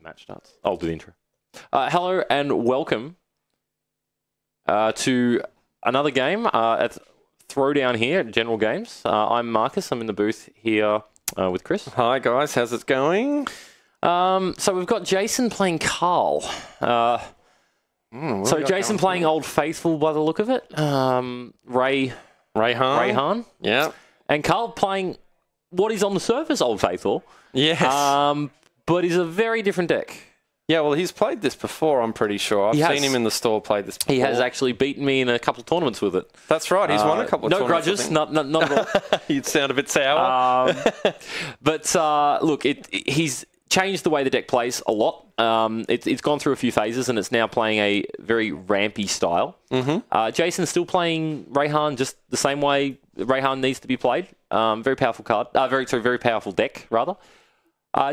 the match starts. I'll do the intro. Hello and welcome to another game at Throwdown here at General Games. I'm Marcus. I'm in the booth here with Chris. Hi guys, how's it going? So we've got Jason playing Karl. So Jason playing Old Faithful by the look of it. Rayhan. Yeah. And Karl playing what is on the surface Old Faithful. Yes. But is a very different deck. Yeah, well, he's played this before, I'm pretty sure. I've seen him in the store play this before. He has actually beaten me in a couple of tournaments with it. That's right. He's won a couple of tournaments. No grudges. Not at all. You'd sound a bit sour. But look, he's changed the way the deck plays a lot. It's gone through a few phases, and it's now playing a very rampy style. Jason's still playing Rayhan just the same way Rayhan needs to be played. Very powerful card. Very powerful deck, rather.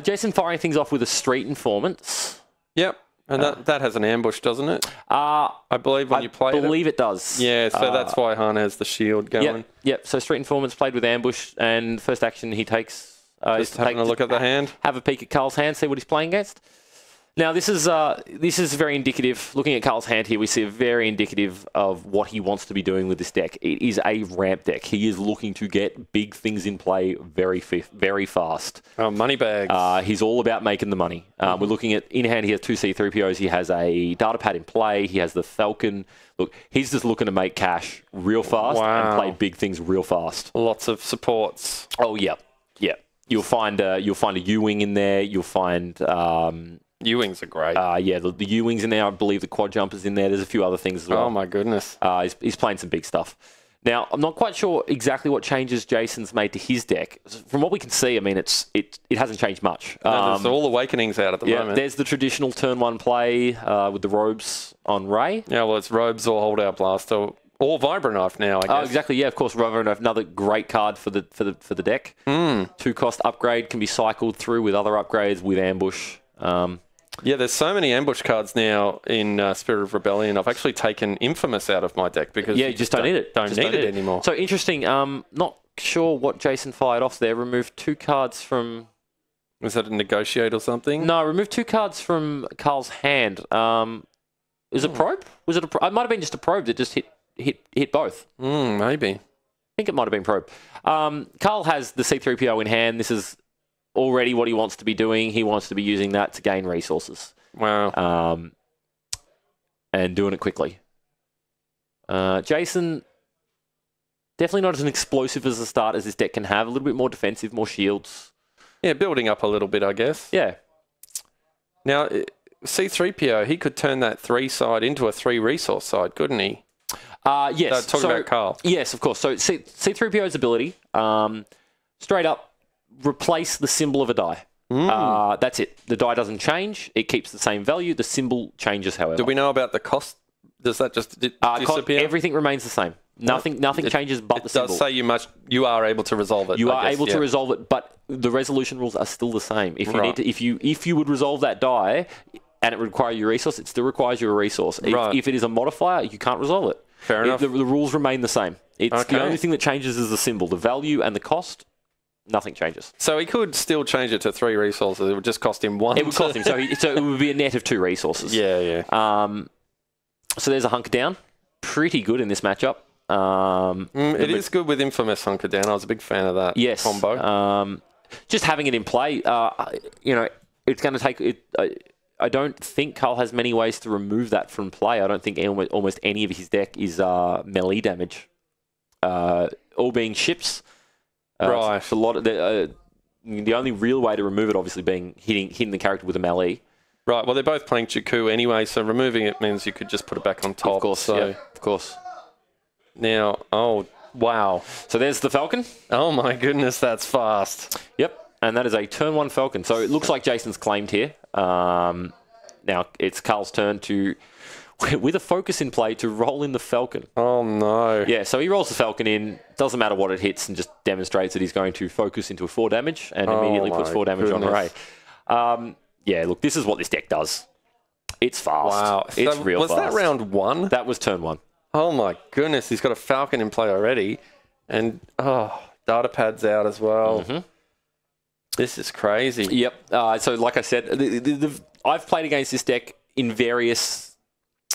Jason firing things off with a Street Informants. Yep. And that has an ambush, doesn't it? I believe when you play it. I believe it does. Yeah, so that's why Han has the shield going. Yep. So Street Informants played with ambush, and first action he takes is to having a look at the hand. Have a peek at Karl's hand, see what he's playing against. Now, this is very indicative. Looking at Karl's hand here, we see a very indicative of what he wants to be doing with this deck. It is a ramp deck. He is looking to get big things in play very fast. Oh, money bags. He's all about making the money. We're looking at, in hand, he has two C3POs. He has a data pad in play. He has the Falcon. Look, he's just looking to make cash real fast and play big things real fast. Lots of supports. Oh, yeah. You'll find a U-wing in there. You'll find... U-wings are great. Yeah, the U-wings in there. I believe the quad jumper's in there. There's a few other things as well. Oh, my goodness. He's playing some big stuff. Now, I'm not quite sure exactly what changes Jason's made to his deck. From what we can see, I mean, it hasn't changed much. No, there's all Awakenings out at the moment. There's the traditional turn one play with the robes on Ray. Yeah, well, it's robes or holdout blaster. Or Vibroknife now, I guess. Oh, exactly. Yeah, of course, Vibroknife, another great card for the deck. 2-cost upgrade can be cycled through with other upgrades with ambush. Yeah, there's so many ambush cards now in Spirit of Rebellion. I've actually taken Infamous out of my deck because you just don't need it. Don't need it anymore. So interesting. Not sure what Jason fired off there. Removed 2 cards from. Was that a Negotiate or something? No, removed 2 cards from Karl's hand. Is it probe? Was it a? It might have been just a probe that just hit both. Maybe. I think it might have been probe. Karl has the C3PO in hand. This is already what he wants to be doing. He wants to be using that to gain resources. Wow. And doing it quickly. Jason, definitely not as an explosive as a start as this deck can have. A little bit more defensive, more shields. Yeah, building up a little bit, I guess. Yeah. Now, C3PO, he could turn that 3 side into a 3 resource side, couldn't he? Yes. Talking about Karl. Yes, of course. So C3PO's ability, straight up, replace the symbol of a die. That's it. The die doesn't change. It keeps the same value. The symbol changes, however. Do we know about the cost? Does that just disappear? Everything remains the same. Nothing changes but the symbol. It does say you are able to resolve it. You are able to resolve it, but the resolution rules are still the same. If you need to, if you would resolve that die and it would require your resource, it still requires your resource. If it is a modifier, you can't resolve it. Fair enough. The rules remain the same. The only thing that changes is the symbol. The value and the cost, nothing changes. So he could still change it to 3 resources. It would just cost him 1. It would cost him. So it would be a net of 2 resources. Yeah. So there's a Hunker Down. Pretty good in this matchup. It is good with Infamous Hunker Down. I was a big fan of that combo. Just having it in play, it's going to take it. I don't think Karl has many ways to remove that from play. I don't think almost any of his deck is melee damage. All being ships. Right. So a lot of the only real way to remove it, obviously, being hitting the character with a melee. Right. Well, they're both playing Jakku anyway, so removing it means you could just put it back on top. Of course. Of course. Now, wow. So there's the Falcon. Oh my goodness, that's fast. Yep. And that is a turn 1 Falcon. So it looks like Jason's claimed here. Now it's Karl's turn to, with a focus in play, to roll in the Falcon. Oh no. Yeah, so he rolls the Falcon in, doesn't matter what it hits, and just demonstrates that he's going to focus into a 4 damage and immediately puts 4 damage on Ray. Yeah, look, this is what this deck does. It's fast. Wow. It's real fast. Was that round 1? That was turn 1. Oh my goodness, he's got a Falcon in play already. And, data pad's out as well. This is crazy. Yep. So like I said, I've played against this deck in various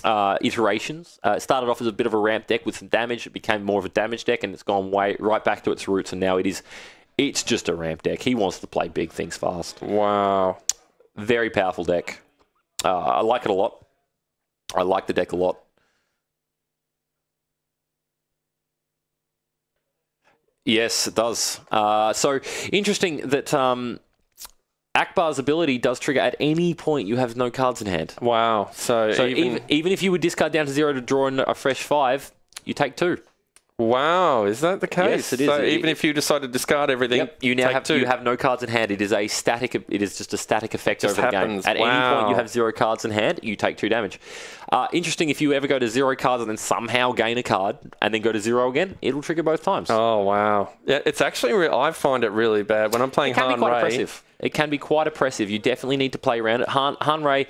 iterations. It started off as a bit of a ramp deck with some damage. It became more of a damage deck, and it's gone right back to its roots, and now it's just a ramp deck. He wants to play big things fast. Wow. Very powerful deck. I like it a lot. I like the deck a lot. Yes, it does. So interesting that Ackbar's ability does trigger at any point you have no cards in hand. Wow. So even if you would discard down to 0 to draw in a fresh 5, you take 2. Wow, is that the case? Yes, it is. So even if you decide to discard everything, yep, you now have 2. You have no cards in hand. It is just a static effect over the game. At any point you have 0 cards in hand, you take 2 damage. Interesting, if you ever go to 0 cards and then somehow gain a card and then go to 0 again, it'll trigger both times. Oh wow. Yeah, it's actually I find it really bad when I'm playing Han Ray. It can be quite oppressive. It can be quite oppressive. You definitely need to play around it. Han Ray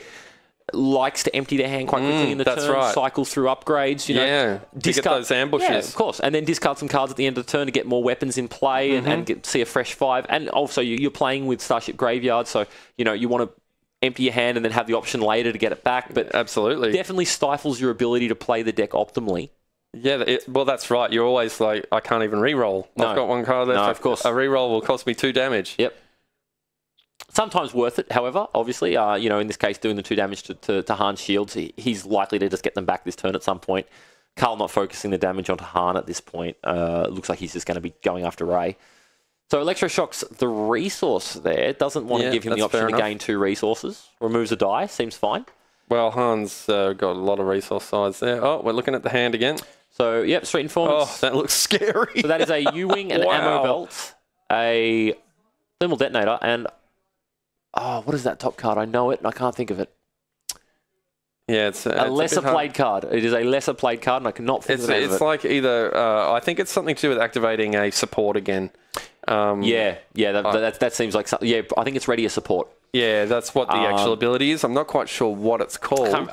likes to empty their hand quite quickly in the turn, cycle through upgrades, you know. To get those ambushes. Yeah, of course. And then discard some cards at the end of the turn to get more weapons in play and see a fresh 5. And also, you're playing with Starship Graveyard, so, you know, you want to empty your hand and then have the option later to get it back. But absolutely, definitely stifles your ability to play the deck optimally. Yeah, well, that's right. You're always like, I can't even re-roll. No. I've got 1 card left. No, of course. A re-roll will cost me 2 damage. Yep. Sometimes worth it, however, obviously. You know, in this case, doing the 2 damage to Han's shields, he's likely to just get them back this turn at some point. Karl not focusing the damage onto Han at this point. Looks like he's just going to be going after Ray. So Electroshocks the resource there. Doesn't want to give him the option to gain 2 resources. Removes a die. Seems fine. Well, Han's got a lot of resource sides there. Oh, we're looking at the hand again. So, yep, Street Informants. Oh, that looks scary. So that is a U-Wing, an ammo belt, a thermal detonator, and... Oh, what is that top card? I know it, and I can't think of it. Yeah, it's a lesser played card. It is a lesser played card, and I cannot think of it. It's like either... I think it's something to do with activating a support again. That seems like something. Yeah, I think it's ready as support. Yeah, that's what the actual ability is. I'm not quite sure what it's called.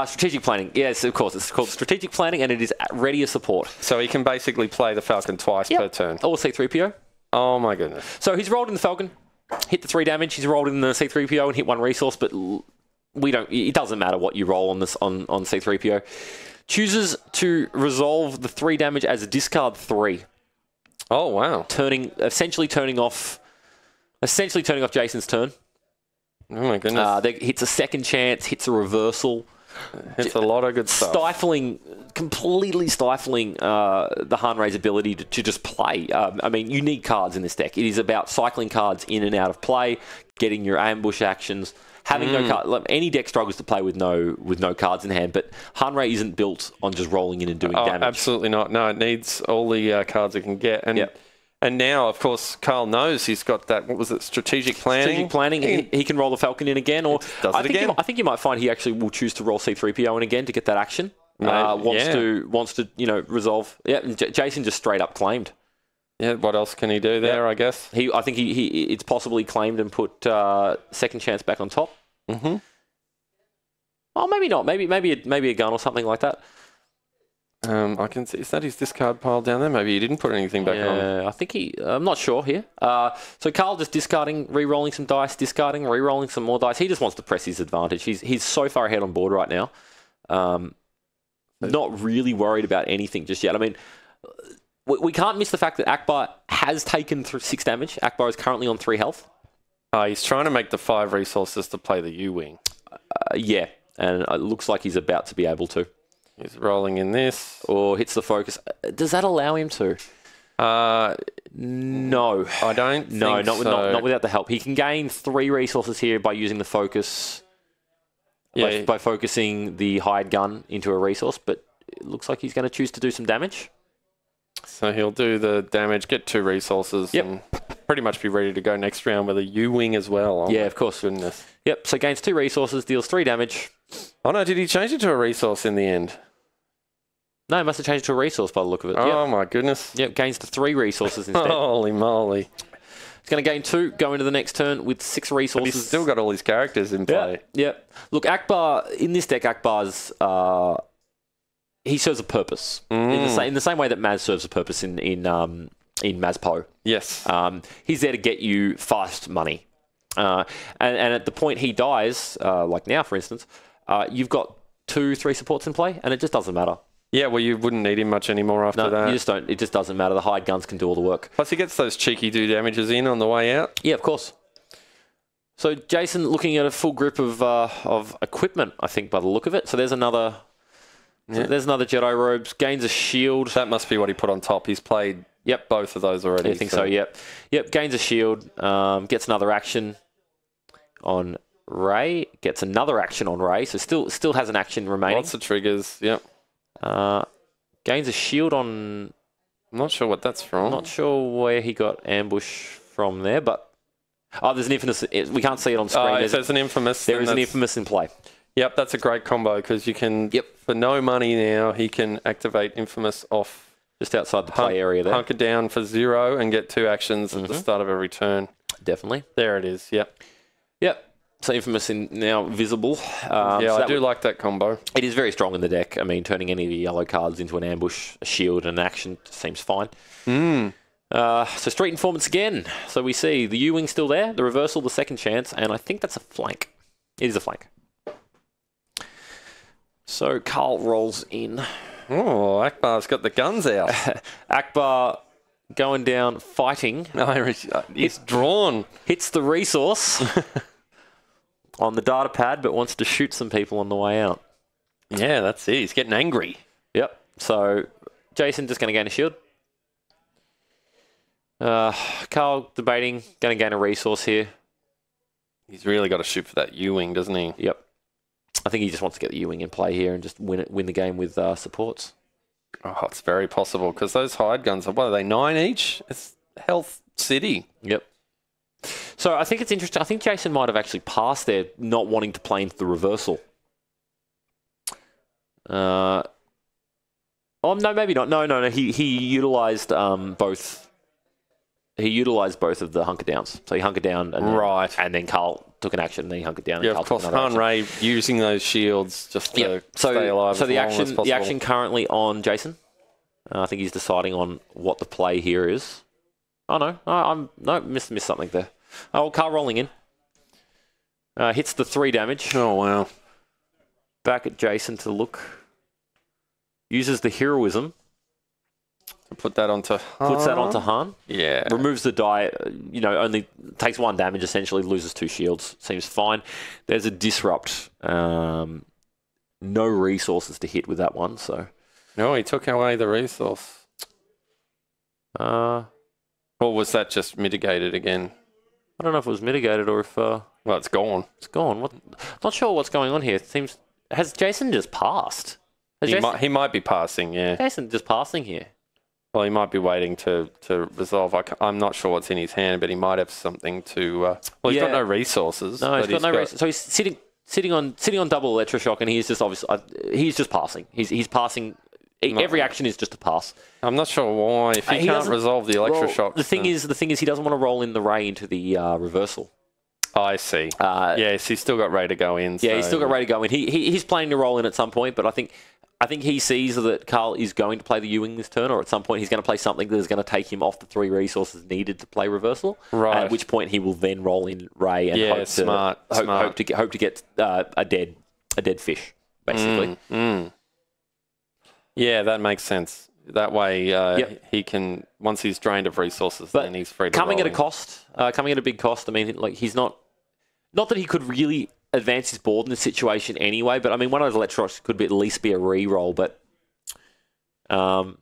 Strategic planning. Yes, of course. It's called strategic planning, and it is ready as support. So he can basically play the Falcon twice per turn. Or C-3PO. Oh, my goodness. So he's rolled in the Falcon. Hit the 3 damage. He's rolled in the C-3PO and hit 1 resource, but it doesn't matter what you roll on this on C-3PO. Chooses to resolve the 3 damage as a discard 3. Oh wow! Essentially turning off Jason's turn. Oh my goodness! Hits a second chance. Hits a reversal. It's a lot of good stuff. Completely stifling the Han Ray's ability to just play. I mean, you need cards in this deck. It is about cycling cards in and out of play, getting your ambush actions, having no cards. Any deck struggles to play with no cards in hand, but Han Ray isn't built on just rolling in and doing damage. Absolutely not. No, it needs all the cards it can get. And now, of course, Karl knows he's got that, what was it, strategic planning? Strategic planning. He can roll the Falcon in again. Or I think you might find he actually will choose to roll C-3PO in again to get that action. Wants to resolve. Yeah, Jason just straight up claimed. Yeah, what else can he do there, I guess? I think it's possibly claimed and put second chance back on top. Mm-hmm. Oh, maybe not. Maybe a gun or something like that. I can see. Is that his discard pile down there? Maybe he didn't put anything back on. Yeah, I think I'm not sure here. So Karl just discarding, re-rolling some dice, discarding, re-rolling some more dice. He just wants to press his advantage. He's so far ahead on board right now. Not really worried about anything just yet. I mean, we can't miss the fact that Ackbar has taken 6 damage. Ackbar is currently on 3 health. He's trying to make the 5 resources to play the U-Wing. Yeah, and it looks like he's about to be able to. He's rolling in this. Or hits the focus. Does that allow him to? No. I don't think so. Not without the help. He can gain 3 resources here by using the focus. Yeah. By focusing the hired gun into a resource, but it looks like he's going to choose to do some damage. So he'll do the damage, get 2 resources, and pretty much be ready to go next round with a U-Wing as well. Yeah, of course. Goodness. Yep, so gains 2 resources, deals 3 damage. Oh no, did he change it to a resource in the end? No, he must have changed it to a resource by the look of it. Oh my goodness. Yep, gains to 3 resources instead. Holy moly. He's going to gain 2, go into the next turn with 6 resources. But he's still got all his characters in play. Yeah. Look, Ackbar, in this deck, Ackbar's... he serves a purpose. In the same way that Maz serves a purpose in Mazpo. Yes. He's there to get you fast money. And at the point he dies, like now, for instance, you've got 2-3 supports in play, and it just doesn't matter. Yeah, well, you wouldn't need him much anymore after that. You just don't. It just doesn't matter. The hired guns can do all the work. Plus, he gets those cheeky do damages in on the way out. Yeah, of course. So Jason looking at a full grip of equipment, I think, by the look of it. So there's another. Yeah. So there's another Jedi robes. Gains a shield. That must be what he put on top. He's played both of those already. I think so. Yep. Gains a shield. Gets another action on Rey. Gets another action on Rey. So still has an action remaining. Lots of triggers. Yep. Gains a shield on. I'm not sure what that's from. I'm not sure where he got ambush from there, but there's an infamous. We can't see it on screen. There's an infamous. There is an infamous in play. Yep, that's a great combo because you can. Yep. For no money now, he can activate infamous off just outside the play area there. Hunker down for 0 and get 2 actions at the start of every turn. Definitely. There it is. Yep. So infamous now visible. I do like that combo. It is very strong in the deck. I mean, turning any of the yellow cards into an ambush, a shield, and an action seems fine. So Street Informants again. So we see the U-Wing still there, the reversal, the second chance, and I think that's a flank. It is a flank. So Karl rolls in. Oh, Ackbar's got the guns out. Ackbar going down, fighting. He's drawn. Hits the resource on the data pad, but wants to shoot some people on the way out. Yeah, that's it. He's getting angry. Yep. So Jason just going to gain a shield. Karl debating, going to gain a resource here. He's really got to shoot for that U-Wing, doesn't he? Yep. I think he just wants to get the U-Wing in play here and just win the game with supports. Oh, it's very possible because those hired guns are, what are they, 9 each? It's Health City. Yep. So I think it's interesting. I think Jason might have actually passed there, not wanting to play into the reversal. Oh, no, maybe not. No. He utilized both. He utilized both of the hunker downs. So he hunkered down and then Karl took an action, and then he hunkered down. Yeah, of course. Han Rey using those shields just to stay alive. So the action currently on Jason. I think he's deciding on what the play here is. Oh no, missed something there. Oh, Karl rolling in. Hits the 3 damage. Oh wow. Back at Jason to look. Uses the heroism. Put that onto Han. Puts that onto Han. Yeah. Removes the die, only takes 1 damage, essentially, loses 2 shields. Seems fine. There's a disrupt. No resources to hit with that one, so. No, he took away the resource. Or was that just mitigated again? I don't know if it was mitigated or if... well, it's gone. It's gone. Not sure what's going on here. It seems... Has Jason just passed? He might be passing, yeah. Jason just passing here. Well, he might be waiting to resolve. I'm not sure what's in his hand, but he might have something to... he's got no resources. No, he's got no resources. So he's sitting on double electroshock, and he's just obviously... he's just passing. He's passing... Every action is just a pass. I'm not sure why. If he can't resolve the electroshock... The thing is, he doesn't want to roll in the Rey into the reversal. I see. Yes, he's still got Rey to go in. Yeah, he's still got Rey to go in. He's planning to roll in at some point, but I think he sees that Karl is going to play the U-Wing this turn, or at some point he's going to play something that is going to take him off the 3 resources needed to play reversal. Right. At which point he will then roll in Rey and hope to get a dead fish, basically. Yeah, that makes sense. That way he can, once he's drained of resources, then he's free to coming at a cost, coming at a big cost. I mean, like he's not that he could really advance his board in this situation anyway, but I mean, one of those electrons could at least be a re-roll, but so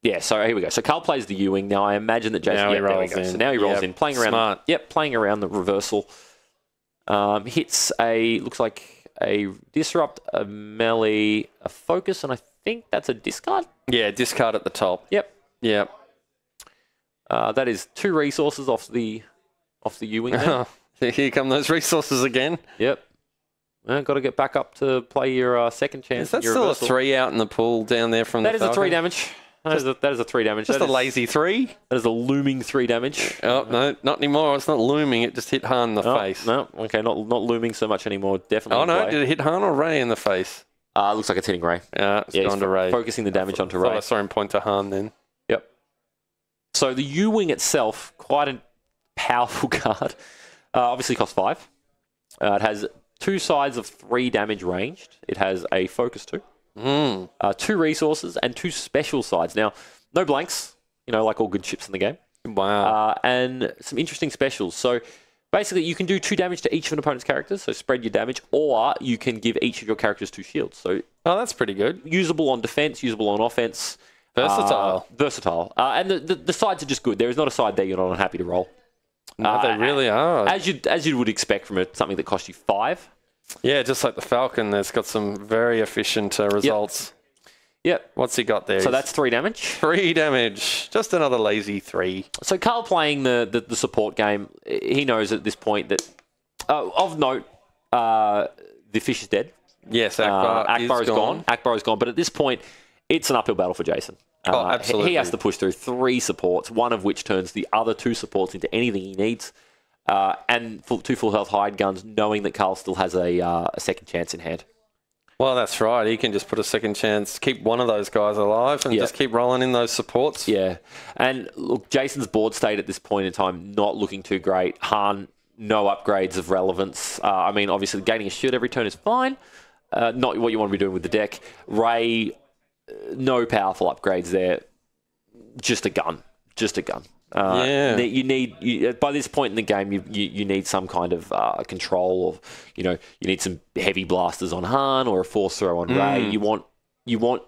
here we go. So Karl plays the U-Wing. Now I imagine that Jason... Now he rolls in. So now he rolls in, playing around... Smart. Playing around the reversal. Hits looks like a disrupt, a melee, a focus, and I think that's a discard? Yeah, discard at the top. Yep. That is 2 resources off the U-Wing there. Here come those resources again. Yep. Got to get back up to play your second chance. Is that still reversal. A 3 out in the pool down there from the Falcon? That is a 3 damage. That is a 3 damage. Just a lazy 3? That is a looming 3 damage. Oh, no, not anymore. It's not looming. It just hit Han in the face. No, okay, not looming so much anymore. Definitely. Oh, no, did it hit Han or Rey in the face? Looks like it's hitting Rey. Yeah, it's gone to Rey. Focusing the damage onto Rey. I saw him point to Han then. Yep. So the U-Wing itself, quite a powerful card. Obviously costs 5. It has 2 sides of 3 damage ranged. It has a focus 2. 2 resources and 2 special sides. Now, no blanks, like all good ships in the game. Wow. And some interesting specials. So basically, you can do 2 damage to each of an opponent's characters, so spread your damage, or you can give each of your characters 2 shields. So that's pretty good. Usable on defense, usable on offense. Versatile. And the sides are just good. There is not a side there you're not unhappy to roll. No, they really are. As you would expect from something that costs you 5. Yeah, just like the Falcon, that's got some very efficient results. Yep. What's he got there? So that's 3 damage. 3 damage. Just another lazy 3. So Karl playing the support game, he knows at this point that, of note, the fish is dead. Yes, Ackbar is gone. Ackbar is gone. But at this point, it's an uphill battle for Jason. Absolutely. He has to push through 3 supports, one of which turns the other 2 supports into anything he needs. And 2 full health hide guns, knowing that Karl still has a second chance in hand. Well, that's right. He can just put a second chance, keep one of those guys alive, and just keep rolling in those supports. Yeah. And look, Jason's board state at this point in time, not looking too great. Han, no upgrades of relevance. Obviously, gaining a shield every turn is fine. Not what you want to be doing with the deck. Ray, no powerful upgrades there. Just a gun. You need by this point in the game, you need some kind of control, or you need some heavy blasters on Han or a force throw on Ray. You want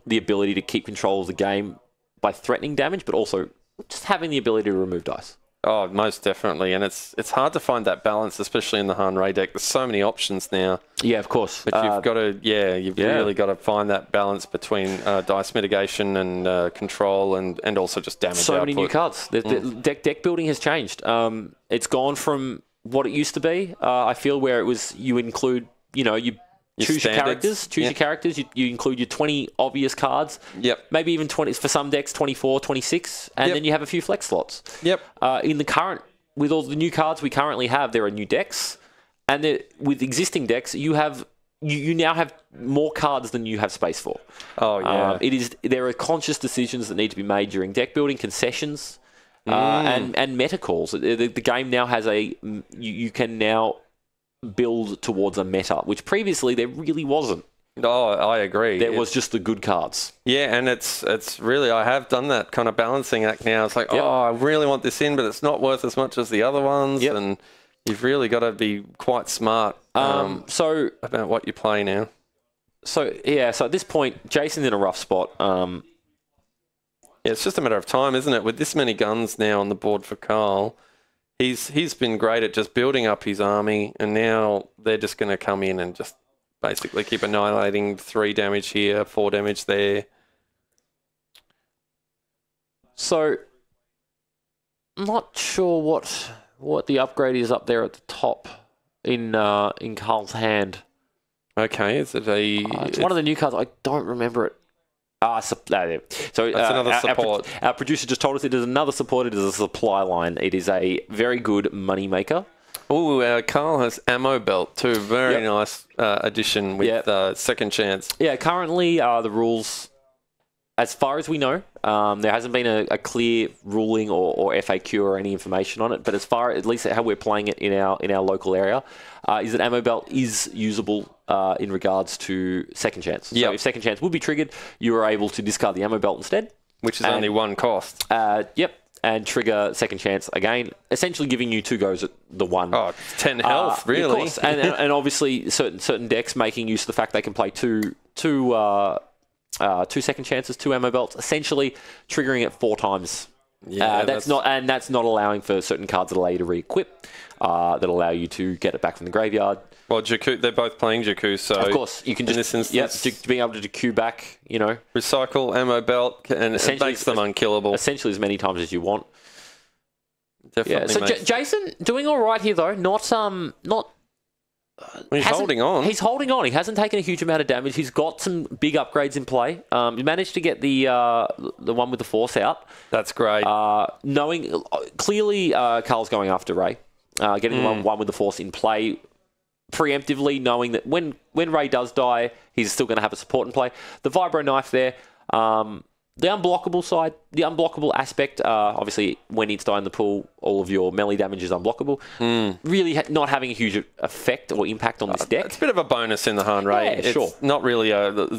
the ability to keep control of the game by threatening damage, but also just having the ability to remove dice. Oh, most definitely, and it's hard to find that balance, especially in the Han Ray deck. There's so many options now. Yeah, of course. But you've got to, really got to find that balance between dice mitigation and control, and also just damage output. So many new cards. The deck building has changed. It's gone from what it used to be. I feel where it was you include, you choose your characters. Your characters. You include your 20 obvious cards. Yep. Maybe even 20 for some decks, 24, 26, and then you have a few flex slots. Yep. With all the new cards we currently have, there are new decks, and with existing decks, you now have more cards than you have space for. Oh yeah. There are conscious decisions that need to be made during deck building, concessions, and meta calls. The game now has you can now build towards a meta, which previously there really wasn't. Oh, I agree. There was just the good cards. Yeah, and it's really, I have done that kind of balancing act now. It's like, I really want this in, but it's not worth as much as the other ones. Yep. And you've really got to be quite smart about what you play now. So at this point, Jason's in a rough spot. It's just a matter of time, isn't it? With this many guns now on the board for Karl, he's been great at just building up his army, and now they're just going to come in and just basically keep annihilating 3 damage here, 4 damage there. So, I'm not sure what the upgrade is up there at the top in Karl's hand. Okay, is it a... it's one of the new cards. I don't remember it. So that's another support. Our producer just told us it is another support. It is a supply line. It is a very good money maker. Oh, Karl has ammo belt too. Very nice addition with second chance. Yeah, currently the rules, as far as we know, there hasn't been a clear ruling or FAQ or any information on it. But at least how we're playing it in our local area, is that ammo belt is usable in regards to second chance. So if second chance would be triggered, you are able to discard the ammo belt instead, which is only 1 cost. And trigger second chance again, essentially giving you 2 goes at the 1. Oh, 10 health, really. Of course. and obviously certain decks making use of the fact they can play two second chances, 2 ammo belts, essentially triggering it 4 times. Yeah, that's not allowing for certain cards that allow you to re-equip, that allow you to get it back from the graveyard. Well, Jakku, they're both playing Jakku, so of course you can just in this instance, being able to queue back, recycle ammo belt, and it makes them unkillable. Essentially, as many times as you want. Definitely. So Jason doing all right here though. He's holding on. He's holding on. He hasn't taken a huge amount of damage. He's got some big upgrades in play. He managed to get the one with the force out. That's great. Knowing clearly, Karl's going after Ray, getting the one with the force in play preemptively, knowing that when Ray does die, he's still going to have a support in play. The vibro knife there. The unblockable side, the unblockable aspect, obviously when it's die in the pool, all of your melee damage is unblockable. Really not having a huge effect or impact on this deck. It's a bit of a bonus in the Han, right? Yeah, sure. It's not really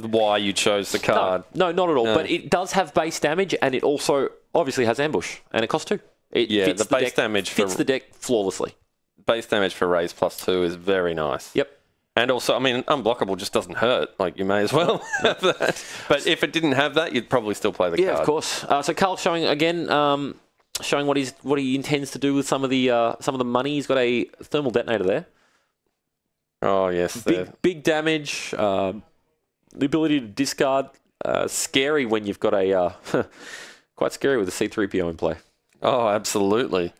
why you chose the card. No, not at all. No. But it does have base damage, and it also obviously has ambush, and it costs 2. It fits the base damage fits the deck flawlessly. Base damage for raise +2 is very nice. Yep. And also, I mean, unblockable just doesn't hurt. Like, you may as well have that. But if it didn't have that, you'd probably still play the card. Yeah, of course. So Karl showing again, showing what he intends to do with some of the money. He's got a thermal detonator there. Oh yes, big damage. The ability to discard. Scary when you've got a quite scary with a C-3PO in play. Oh, absolutely.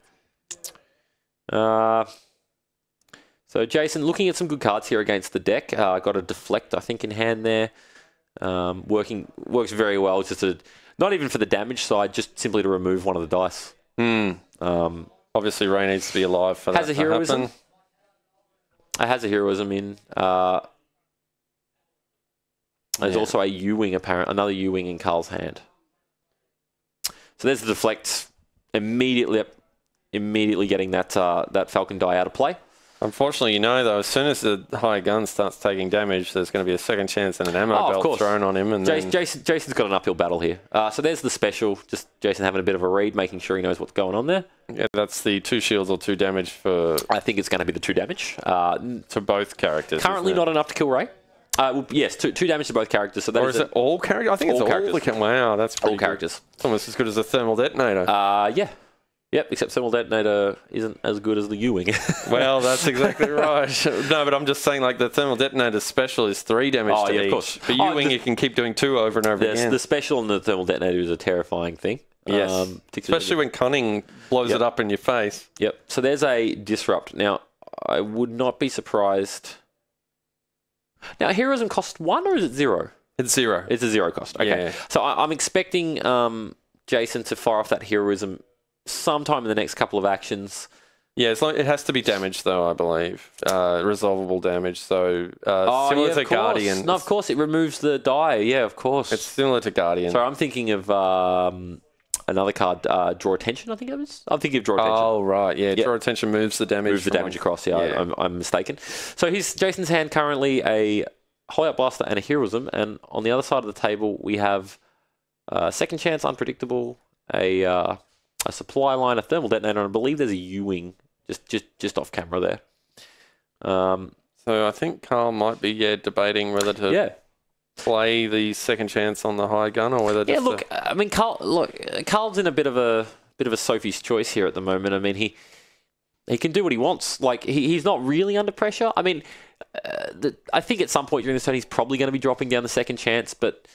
So Jason, looking at some good cards here against the deck. Got a deflect, I think, in hand there. Works very well. Just not even for the damage side, just simply to remove one of the dice. Obviously, Ray needs to be alive for that has a heroism. It has a heroism in. There's also a U-wing another U-wing in Karl's hand. So there's the deflect. Immediately getting that Falcon die out of play. Unfortunately, though, as soon as the high gun starts taking damage, there's going to be a second chance and an ammo belt thrown on him. And Jason's got an uphill battle here. So there's the special. Just Jason having a bit of a read, making sure he knows what's going on there. Yeah, that's the 2 shields or 2 damage for... I think it's going to be the 2 damage. To both characters. Currently not enough to kill Ray. Yes, 2 damage to both characters. So or is it all characters? I think it's all characters. Wow, that's pretty all characters. It's almost as good as a thermal detonator. Yeah. Yep, except thermal detonator isn't as good as the U-wing. Well, that's exactly right. No, but I'm just saying, like, the thermal detonator special is 3 damage to each. Of course. For U-wing, you can keep doing 2 over and over again. The special and the thermal detonator is a terrifying thing. Yes, especially when Cunning blows it up in your face. Yep. So there's a disrupt. Now, I would not be surprised. Now, heroism cost 1 or is it 0? It's 0. It's a 0 cost. Okay. Yeah. So I'm expecting Jason to fire off that heroism sometime in the next couple of actions. Yeah, it has to be damage, though, I believe. Resolvable damage. So similar to Guardian. No, of course, it removes the die. Yeah, of course. It's similar to Guardian. So I'm thinking of another card, Draw Attention, I think it was. I'm thinking of Draw Attention. Oh, right. Yeah, Draw Attention moves the damage. Moves the damage across, yeah. I'm mistaken. So Jason's hand currently a Holdout Blaster and a Heroism, and on the other side of the table we have Second Chance, Unpredictable, a Supply Line, a Thermal Detonator, and I believe there's a U-wing just off camera there. So I think Karl might be debating whether to play the Second Chance on the high gun or whether to... I mean, Karl's in a bit of a Sophie's choice here at the moment. I mean, he can do what he wants. Like, he's not really under pressure. I mean, I think at some point during this turn he's probably going to be dropping down the Second Chance, but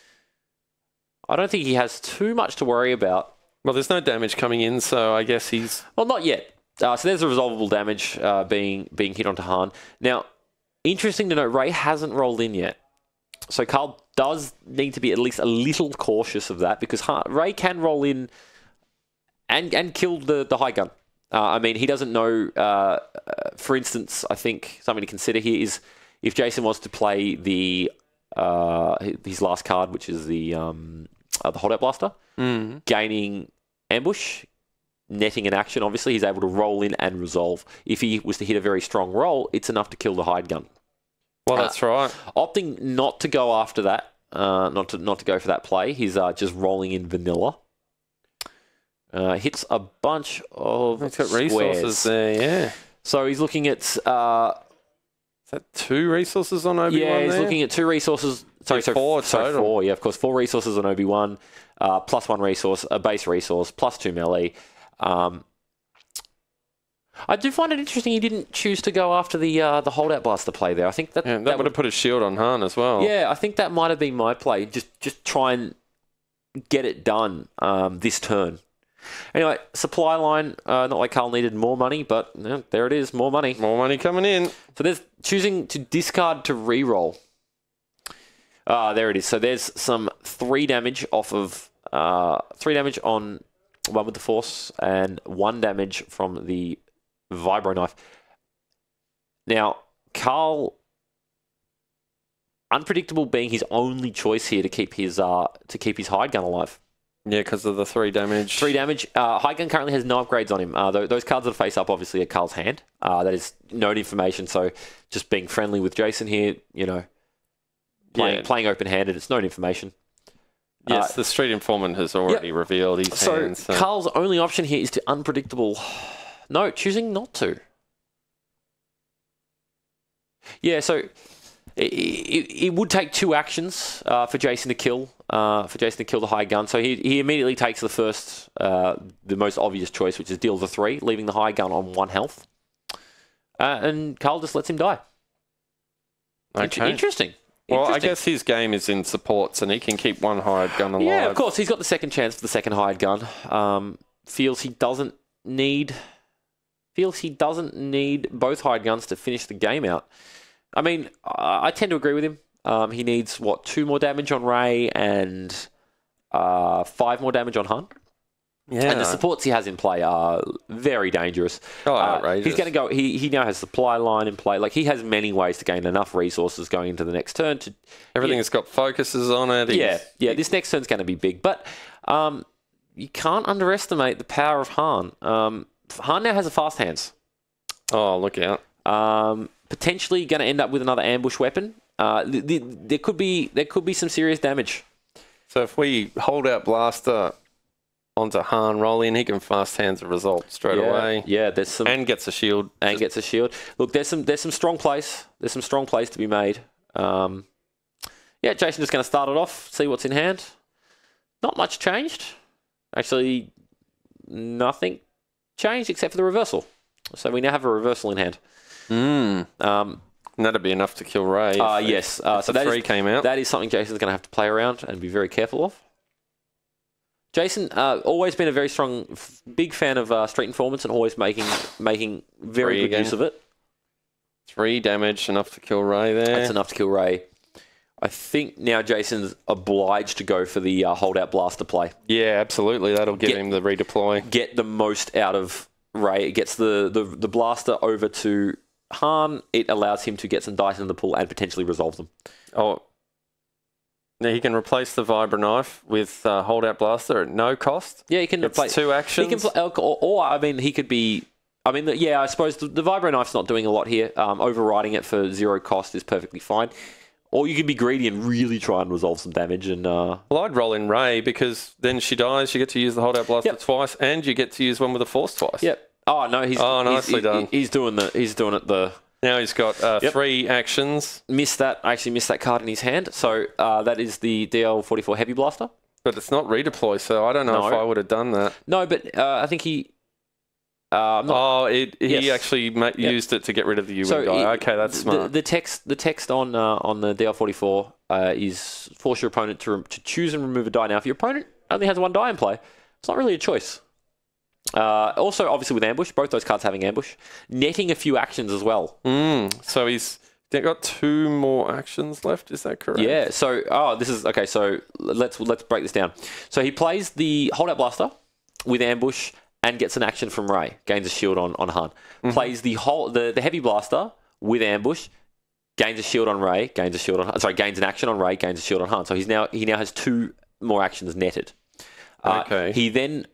I don't think he has too much to worry about. Well, there's no damage coming in, so I guess he's... Well, not yet. So there's a resolvable damage being hit onto Han. Now, interesting to note, Ray hasn't rolled in yet. So Karl does need to be at least a little cautious of that, because Ray can roll in and kill the high gun. I mean, he doesn't know... for instance, I think something to consider here is if Jason wants to play his last card, which is the Holdout Blaster, gaining ambush, netting an action, obviously, he's able to roll in and resolve. If he was to hit a very strong roll, it's enough to kill the hide gun. Well, that's right. Opting not to go after that, not to go for that play, he's just rolling in vanilla. Hits a bunch of He's got resources there, yeah. So he's looking at... is that 2 resources on Obi-Wan Yeah, he's there? looking at 2 resources. Sorry, 4 total. 4, yeah, of course. 4 resources on Obi-Wan, plus 1 resource, a base resource, plus 2 melee. I do find it interesting he didn't choose to go after the Holdout Blaster play there. I think that would have put a shield on Han as well. Yeah, I think that might have been my play. Just try and get it done this turn. Anyway, supply line, not like Karl needed more money, but there it is, more money. More money coming in. So there's choosing to discard to reroll. There it is. So there's some 3 damage off of 3 damage on one with the Force and 1 damage from the Vibro Knife. Now, Karl, Unpredictable being his only choice here to keep his hide gun alive. Yeah, because of the 3 damage. 3 damage. High Gun currently has no upgrades on him. Those cards that are face up obviously are Karl's hand. That is known information. So just being friendly with Jason here, you know, playing open-handed, it's known information. Yes, the Street Informant has already revealed his hands. So Karl's only option here is to unpredictable. No, choosing not to. Yeah, so it would take 2 actions for Jason to kill. The High Gun. So he immediately takes the first, the most obvious choice, which is deal the 3, leaving the High Gun on 1 health. And Karl just lets him die. Okay. Interesting. Well, I guess his game is in supports, and he can keep 1 hired gun alive. Yeah, of course. He's got the second chance for the second hired gun. Feels he doesn't need both hired guns to finish the game out. I mean, I tend to agree with him. He needs, 2 more damage on Ray and 5 more damage on Han. Yeah. And the supports he has in play are very dangerous. Oh, outrageous. He's going to go. He now has supply line in play. Like, he has many ways to gain enough resources going into the next turn. Everything's got focuses on it. Yeah. This next turn's going to be big, but you can't underestimate the power of Han. Han now has a fast hands. Oh, look out! Potentially going to end up with another ambush weapon. There could be some serious damage. So if we hold out blaster onto Han, roll in, he can fast hands a result straight away. Yeah, there's some, and gets a shield. Gets a shield. Look, there's some strong plays. There's some strong plays to be made. Yeah, Jason's just going to start it off, see what's in hand. Not much changed. Actually, nothing changed except for the reversal. So we now have a reversal in hand. And that'd be enough to kill Ray. Yes. So that 3 came out. That is something Jason's going to have to play around and be very careful of. Jason, always been a very strong, big fan of Street Informants and always making very good use of it. 3 damage, enough to kill Ray there. That's enough to kill Ray. I think now Jason's obliged to go for the holdout blaster play. Yeah, absolutely. That'll give him the redeploy. Get the most out of Ray. It gets the blaster over to Han. It allows him to get some dice in the pool and potentially resolve them. Oh, now he can replace the Vibra Knife with holdout blaster at no cost. Yeah, he can replace 2 actions. He can, or I mean, he could be. I mean, I suppose the Vibra Knife's not doing a lot here. Overriding it for 0 cost is perfectly fine. Or you can be greedy and really try and resolve some damage. And well, I'd roll in Ray because then she dies. You get to use the holdout blaster twice, and you get to use one with a force twice. Yep. Oh no, nicely done. He's doing it. Now he's got 3 actions. I actually missed that card in his hand. So that is the DL44 Heavy Blaster. But it's not redeploy, so I don't know if I would have done that. No, but I think he. He actually used it to get rid of the UN guy. Okay, that's smart. The text on the DL44 is force your opponent to choose and remove a die. Now, if your opponent only has 1 die in play, it's not really a choice. Also, obviously with ambush, both those cards having ambush, netting a few actions as well. So he's got 2 more actions left. Is that correct? Yeah. So this is okay. So let's break this down. So he plays the holdout blaster with ambush and gets an action from Ray. Gains a shield on Han. Plays the heavy blaster with ambush. Gains a shield on Ray. Gains an action on Ray. Gains a shield on Han. So he now has 2 more actions netted. Okay. He then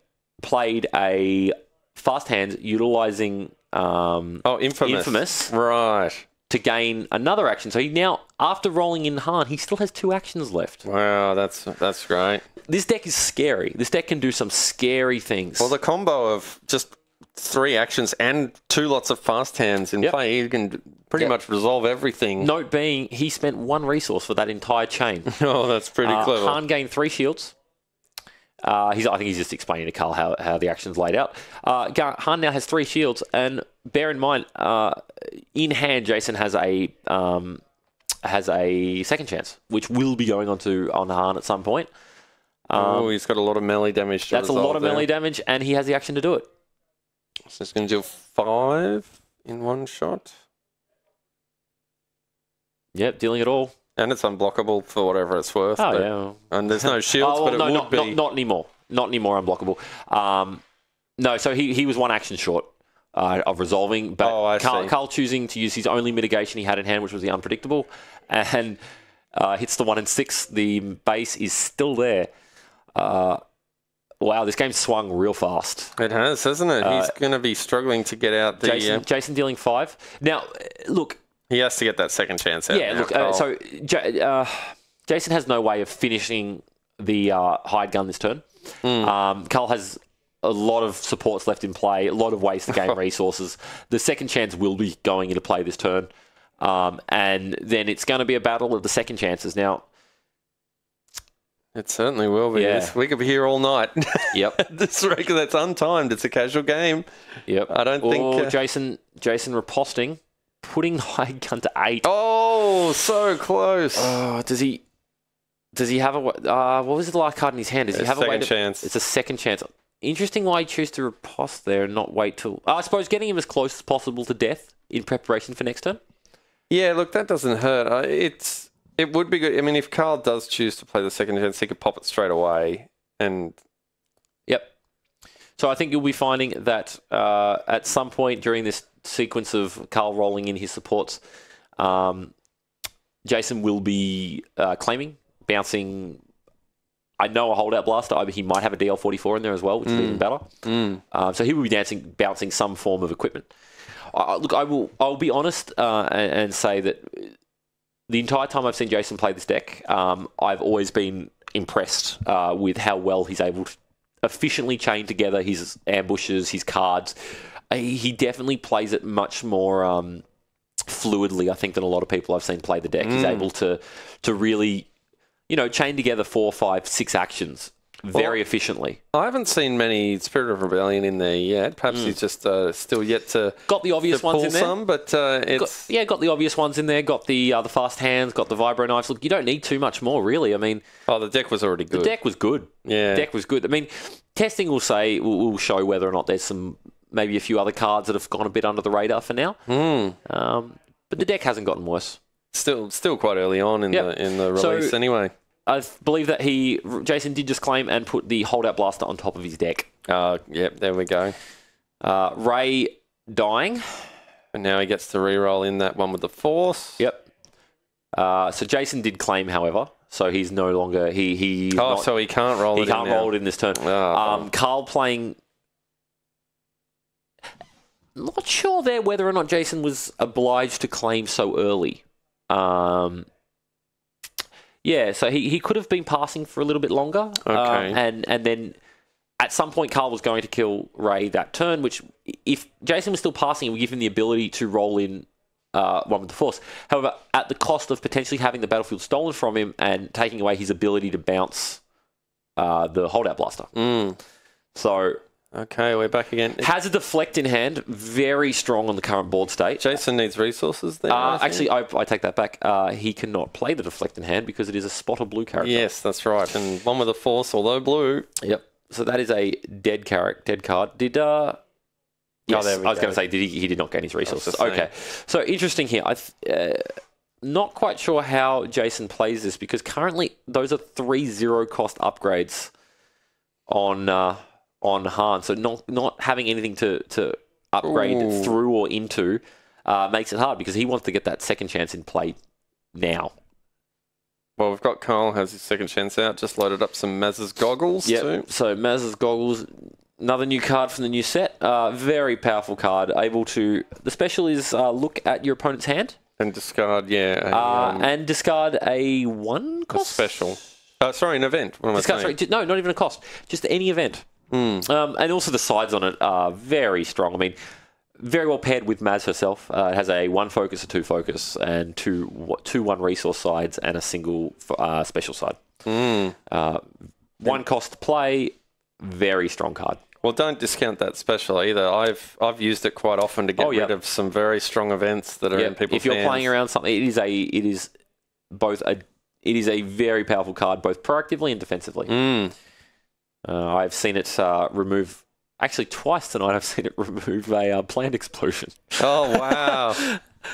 played a fast hand utilizing Infamous. Right. To gain another action. So he now, after rolling in Han, he still has 2 actions left. Wow, that's great. This deck is scary. This deck can do some scary things. Well, the combo of just 3 actions and 2 lots of fast hands in play, you can pretty much resolve everything. Note being, he spent 1 resource for that entire chain. Oh, that's pretty clever. Han gained 3 shields. I think he's just explaining to Karl how the action's laid out. Han now has 3 shields, and bear in mind, in hand, Jason has a second chance, which will be going on Han at some point. He's got a lot of melee damage to That's a lot of melee damage, and he has the action to do it. So he's going to deal 5 in 1 shot. Yep, dealing it all. And it's unblockable for whatever it's worth. Yeah. And there's no shields, but it would be. Not anymore. Not anymore unblockable. No, so he was 1 action short of resolving. But Karl choosing to use his only mitigation he had in hand, which was the unpredictable, and hits the 1 and 6. The base is still there. Wow, this game's swung real fast. It has, hasn't it? He's going to be struggling to get out the... Jason dealing 5. Now, look... He has to get that second chance out. Yeah, look, Jason has no way of finishing the hide gun this turn. Karl has a lot of supports left in play, a lot of ways to gain resources. The second chance will be going into play this turn. And then it's going to be a battle of the second chances. Now... It certainly will be. Yeah. We could be here all night. Yep. This reckon that's untimed. It's a casual game. Yep. I don't think... Jason riposting, putting hide gun to 8. Oh, so close. Does he have a... what was the last card in his hand? Does he have a way to... chance. It's a second chance. Interesting why he chose to riposte there and not wait till... I suppose getting him as close as possible to death in preparation for next turn. Yeah, look, that doesn't hurt. It would be good. I mean, if Karl does choose to play the second chance, he could pop it straight away. And Yep. So I think you'll be finding that at some point during this sequence of Karl rolling in his supports, Jason will be claiming, bouncing... I know a holdout blaster. He might have a DL44 in there as well, which is even better. So he will be bouncing some form of equipment. Look, I'll be honest and say that the entire time I've seen Jason play this deck, I've always been impressed with how well he's able to efficiently chain together his ambushes, his cards. He definitely plays it much more fluidly, I think, than a lot of people I've seen play the deck. He's able to really, chain together 4, 5, 6 actions very efficiently. I haven't seen many Spirit of Rebellion in there yet. Perhaps he's just still yet to got the obvious ones in there. Some, but it's got the obvious ones in there. Got the fast hands. Got the vibro knives. Look, you don't need too much more, really. I mean, the deck was already good. The deck was good. Yeah, the deck was good. I mean, testing will show whether or not there's maybe a few other cards that have gone a bit under the radar for now. But the deck hasn't gotten worse. Still quite early on in the release, anyway. I believe that Jason did just claim and put the holdout blaster on top of his deck. Yep, there we go. Ray dying. And now he gets to reroll in that one with the Force. Yep. So Jason did claim, however, so he's no longer... so he can't roll it in. He can't roll it in this turn. Karl playing... Not sure there whether or not Jason was obliged to claim so early. Yeah, so he could have been passing for a little bit longer. Okay. And then at some point, Karl was going to kill Ray that turn, which if Jason was still passing, it would give him the ability to roll in one with the Force. However, at the cost of potentially having the battlefield stolen from him and taking away his ability to bounce the holdout blaster. So... Okay, we're back again. Has a deflect in hand, very strong on the current board state. Jason needs resources there. Actually, I take that back. He cannot play the deflect in hand because it is a spot of blue character. Yes, that's right. And one with a Force, although blue. Yep. So that is a dead card. Did yes, I was going to say he did not gain his resources. Okay. So interesting here. Not quite sure how Jason plays this because currently those are 3 0-cost upgrades on Han, so not having anything to upgrade through or into makes it hard because he wants to get that second chance in play now. Well, we've got Karl has his second chance out. Just loaded up some Maz's goggles too. So Maz's goggles, another new card from the new set. Very powerful card. Able to... The special is look at your opponent's hand. And discard, and discard a 1 cost? A special. Sorry, an event. What am I saying? Sorry, no, not even a cost. Just any event. And also the sides on it are very strong. I mean, very well paired with Maz herself. It has a 1 focus, a 2 focus, and two 1 resource sides, and a single special side. 1 cost to play, very strong card. Well, don't discount that special either. I've used it quite often to get rid of some very strong events that are in people's If you're hands. playing around something, it is a very powerful card, both proactively and defensively. I've seen it remove... Actually, twice tonight I've seen it remove a planned explosion. Oh, wow.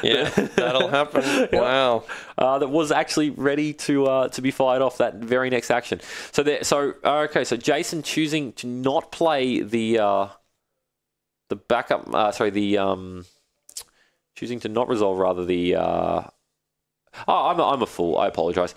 Yeah, that'll happen. Wow. That was actually ready to be fired off that very next action. So Jason choosing to not play the backup... choosing to not resolve, rather, the Oh, I'm a fool. I apologise.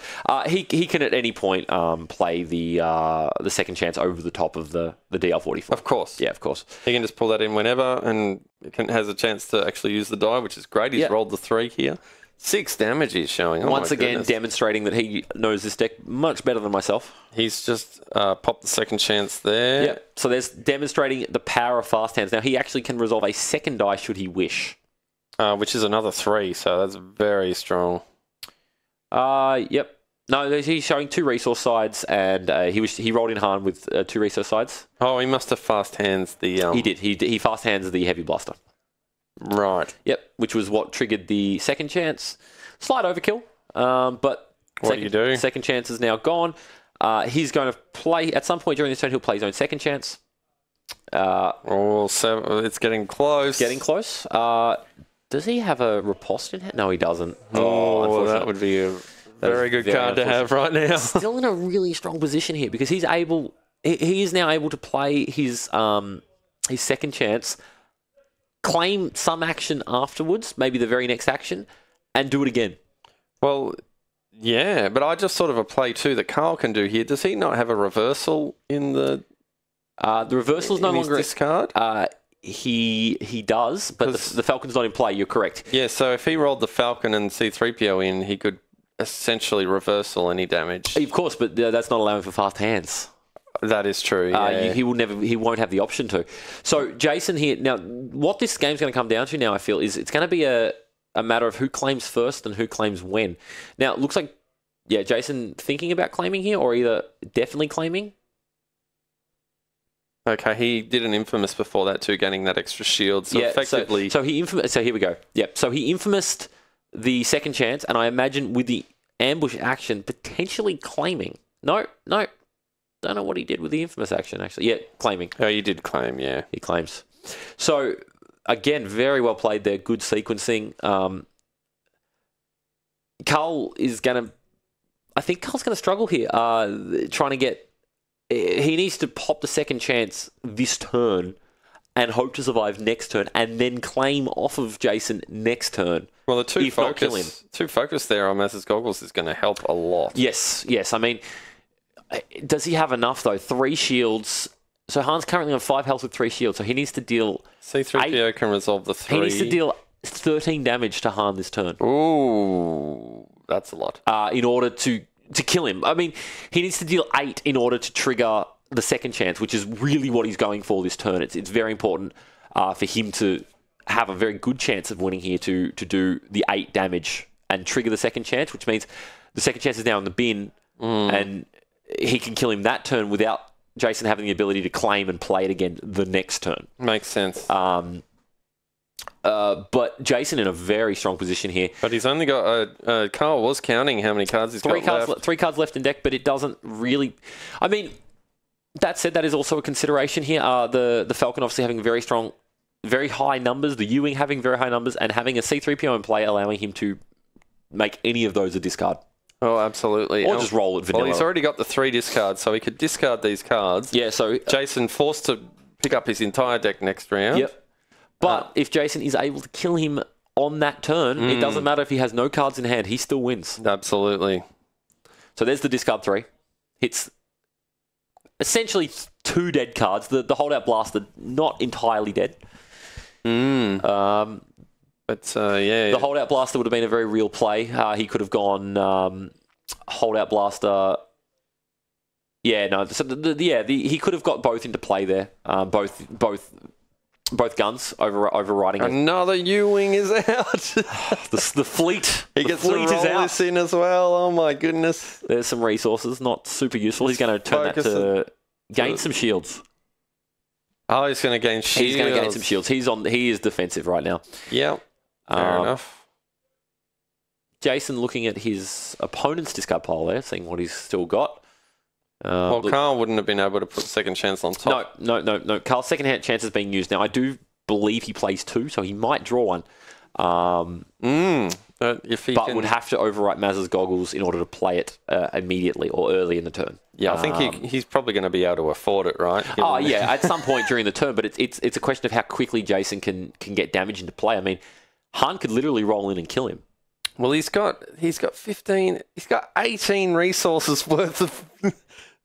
He can at any point play the second chance over the top of the DL44. Of course. Yeah, of course. He can just pull that in whenever and has a chance to actually use the die, which is great. He's rolled the 3 here. 6 damage he's showing. Once again, demonstrating that he knows this deck much better than myself. He's just popped the second chance there. Yep. So there's demonstrating the power of fast hands. Now, he actually can resolve a second die should he wish. Which is another 3, so that's very strong. Yep. No, he's showing 2 resource sides, and he rolled in Han with 2 resource sides. Oh, he must have fast hands the... He did. He fast hands the heavy blaster. Right. Yep, which was what triggered the second chance. Slight overkill, but what do you do? Second chance is now gone. He's going to play, at some point during this turn, he'll play his own second chance. So it's getting close. Getting close. Does he have a riposte in hand? No, he doesn't. Oh, that would be a very good card to have right now. Still in a really strong position here because he's able. He is now able to play his second chance, claim some action afterwards, maybe the very next action, and do it again. Well, yeah, but I just thought of a play too that Karl can do here. Does he not have a reversal in the? The reversal is no longer discard. He does, but the Falcon's not in play. You're correct. Yeah, so if he rolled the Falcon and C-3PO in, he could essentially reversal any damage. Of course, but that's not allowing for fast hands. That is true. Yeah. He won't have the option to. So Jason here now, what this game's going to come down to now, I feel, is it's going to be a matter of who claims first and who claims when. Now it looks like, Jason thinking about claiming here, or either definitely claiming. Okay, he did an infamous before that too, gaining that extra shield. So effectively, so here we go. Yep. So he infamoused the second chance, and I imagine with the ambush action potentially claiming. No. Don't know what he did with the infamous action actually. Yeah, claiming. Oh, you did claim. Yeah, he claims. So again, very well played there. Good sequencing. Karl is going to. I think Karl's going to struggle here. Trying to get. He needs to pop the second chance this turn and hope to survive next turn and then claim off of Jason next turn. Well, the two focus there on Maz's goggles is going to help a lot. Yes. I mean, does he have enough, though? 3 shields. So Han's currently on 5 health with 3 shields, so he needs to deal... C-3PO can resolve the 3. He needs to deal 13 damage to Han this turn. Ooh, that's a lot. In order to kill him. I mean, he needs to deal 8 in order to trigger the second chance, which is really what he's going for this turn. It's very important for him to have a very good chance of winning here to do the 8 damage and trigger the second chance, which means the second chance is now in the bin and he can kill him that turn without Jason having the ability to claim and play it again the next turn. Makes sense. But Jason in a very strong position here. But he's only got... Karl was counting how many cards he's got left. 3 cards left in deck, but it doesn't really... I mean, that said, that is also a consideration here. The Falcon obviously having very strong, very high numbers, the U-Wing having very high numbers, and having a C-3PO in play, allowing him to make any of those a discard. Oh, absolutely. Or just roll it vanilla. Well, he's already got the 3 discards, so he could discard these cards. Yeah, so... Jason forced to pick up his entire deck next round. Yep. But if Jason is able to kill him on that turn, it doesn't matter if he has no cards in hand. He still wins. Absolutely. So there's the discard 3. Hits essentially 2 dead cards. The holdout blaster, not entirely dead. But, yeah. The holdout blaster would have been a very real play. He could have gone holdout blaster... Yeah, no. So he could have got both into play there. Both guns overriding it. Another U-Wing is out. the fleet. He gets to roll this in as well. Oh my goodness. There's some resources, not super useful. He's going to turn that to gain some shields. Oh, he's going to gain shields. He's going to gain some shields. He is defensive right now. Yeah. Fair enough. Jason looking at his opponent's discard pile there, seeing what he's still got. Karl wouldn't have been able to put second chance on top. No. Karl's second hand chance is being used now. I do believe he plays 2, so he might draw one. But would have to overwrite Maz's goggles in order to play it immediately or early in the turn. Yeah, I think he's probably going to be able to afford it, right? At some point during the turn, but it's a question of how quickly Jason can get damage into play. I mean, Han could literally roll in and kill him. Well, he's got 15. He's got 18 resources worth of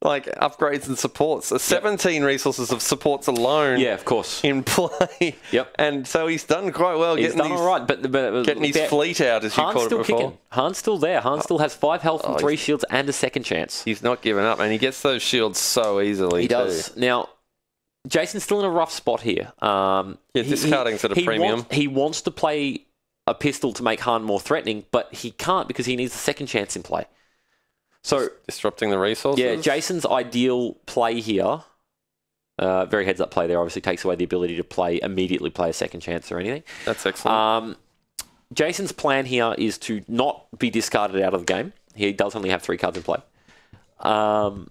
like upgrades and supports. So 17 resources of supports alone. Yeah, of course. In play. Yep. And so he's done quite well. He's done all right, but getting his fleet out, as you called it before. Kicking. Han's still there. Han still has 5 health and 3 shields and a second chance. He's not giving up, and he gets those shields so easily. He does. Now, Jason's still in a rough spot here. Discarding to the premium. He wants to play a pistol to make Han more threatening, but he can't because he needs a second chance in play. So disrupting the resources. Yeah, Jason's ideal play here, very heads up play there. Obviously, takes away the ability to immediately play a second chance or anything. That's excellent. Jason's plan here is to not be discarded out of the game. He does only have 3 cards in play. So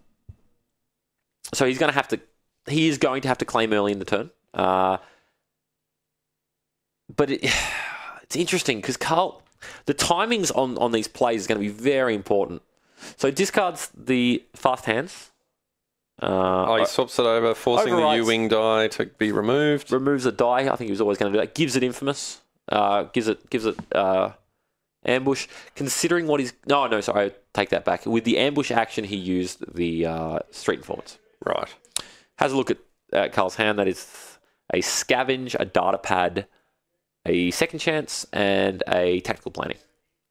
he's going to have to. He is going to have to claim early in the turn. But it's interesting because Karl, the timings on these plays is going to be very important. So discards the fast hands. He swaps it over, forcing the U-wing die to be removed. Removes a die. I think he was always going to do that. Gives it infamous. Gives it ambush. Considering what he's... No, sorry. I take that back. With the ambush action, he used the street informants. Right. Has a look at Karl's hand. That is a scavenge, a data pad, a second chance, and a tactical planning.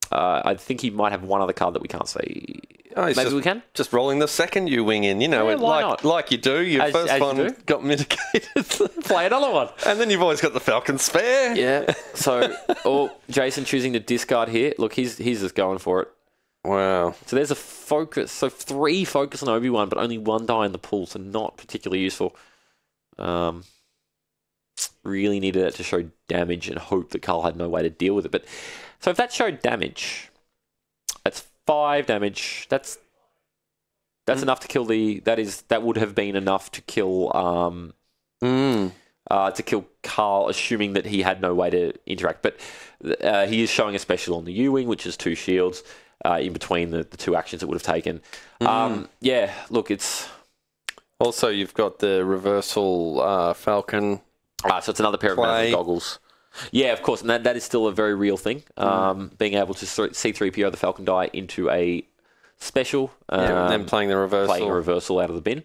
I think he might have one other card that we can't see. Maybe we can? Just rolling the second U-wing in, why not? Like you do. Your first one got mitigated. Play another one. And then you've always got the Falcon spare. Yeah. So, Jason choosing to discard here. Look, he's just going for it. Wow. So there's a focus. So 3 focus on Obi-Wan, but only 1 die in the pool, so not particularly useful. Really needed it to show damage and hope that Karl had no way to deal with it. But so if that showed damage, that's 5 damage. That's enough to kill that would have been enough to kill Karl, assuming that he had no way to interact. But he is showing a special on the U-wing, which is 2 shields in between the 2 actions it would have taken. Yeah, look, it's also you've got the reversal Falcon. So it's another pair of magic goggles. Yeah, of course, and that is still a very real thing. Being able to C-3PO the Falcon die into a special. And then playing the reversal. Playing a reversal out of the bin.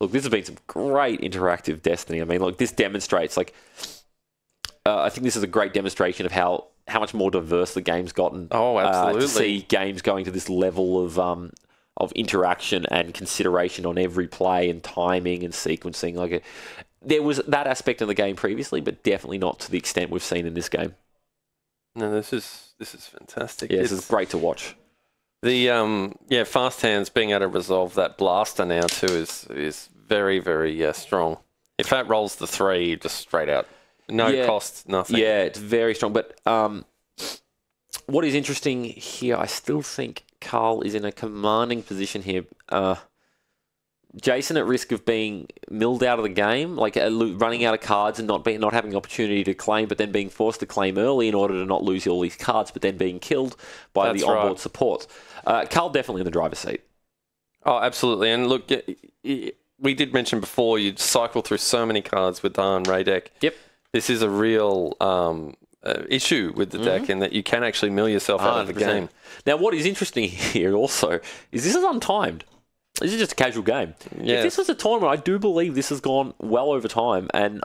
Look, this has been some great interactive Destiny. I mean, look, this demonstrates, I think this is a great demonstration of how much more diverse the game's gotten. Oh, absolutely. To see games going to this level of interaction and consideration on every play and timing and sequencing. There was that aspect of the game previously, but definitely not to the extent we've seen in this game. No, this is fantastic. Yeah, this is great to watch. The fast hands being able to resolve that blaster now too is very, very strong. If that rolls the 3, just straight out, no cost, nothing. Yeah, it's very strong. But what is interesting here, I still think Karl is in a commanding position here. Jason at risk of being milled out of the game, running out of cards and not having the opportunity to claim, but then being forced to claim early in order to not lose all these cards, but then being killed by the onboard support. Karl definitely in the driver's seat. Oh, absolutely. And look, we did mention before you'd cycle through so many cards with the Han Ray deck. Yep. This is a real issue with the deck in that you can actually mill yourself out of the game. Now, what is interesting here also is this is untimed. This is just a casual game. Yes. If this was a tournament, I do believe this has gone well over time, and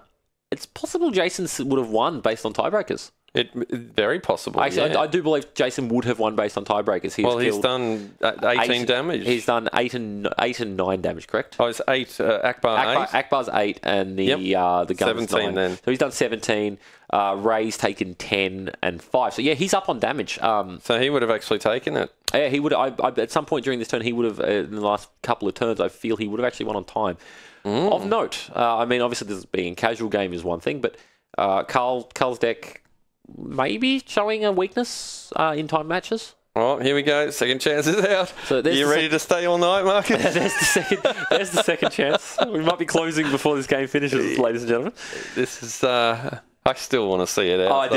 it's possible Jason would have won based on tiebreakers. Very possible. Actually, I do believe Jason would have won based on tiebreakers. He's done 18 damage. He's done 8 and 9 damage, correct? Oh, it's 8. Ackbar 8. Ackbar's 8, and the gun's 17 9. then. So he's done 17. Ray's taken 10 and 5. So yeah, he's up on damage. So he would have actually taken it. Yeah, he would. At some point during this turn, he would have. In the last couple of turns, I feel he would have actually won on time. Of note, I mean, obviously, this being a casual game is one thing, but Karl's deck maybe showing a weakness in time matches. Oh, here we go. Second chance is out. So are you ready to stay all night, Marcus? There's the second chance. We might be closing before this game finishes, ladies and gentlemen. This is. I still want to see it out. I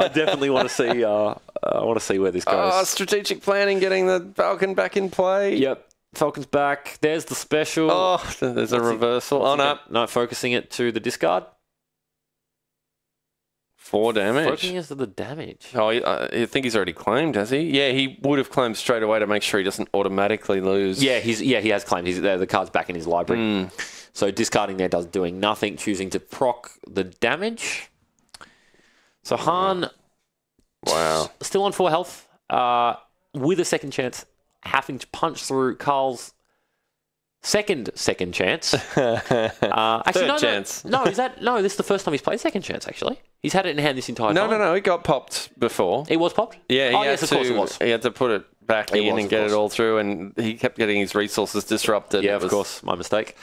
definitely want to see. I want to see where this goes. Strategic planning, getting the Falcon back in play. Yep, Falcon's back. There's the special. Oh, there's a reversal. No, focusing it to the discard. 4 damage. Focusing as to the damage. Oh, I think he's already claimed, has he? Yeah, he would have claimed straight away to make sure he doesn't automatically lose. Yeah, he has claimed. The card's back in his library. So discarding there doing nothing, choosing to proc the damage. So Han, wow, still on 4 health, with a second chance, having to punch through Karl's second chance. Actually, Third chance. No, this is the first time he's played second chance. Actually, he's had it in hand this entire time. No, he got popped before. It was popped. Yeah, yes, of course it was. He had to put it back in and get it all through, and he kept getting his resources disrupted. Yeah, of course, my mistake.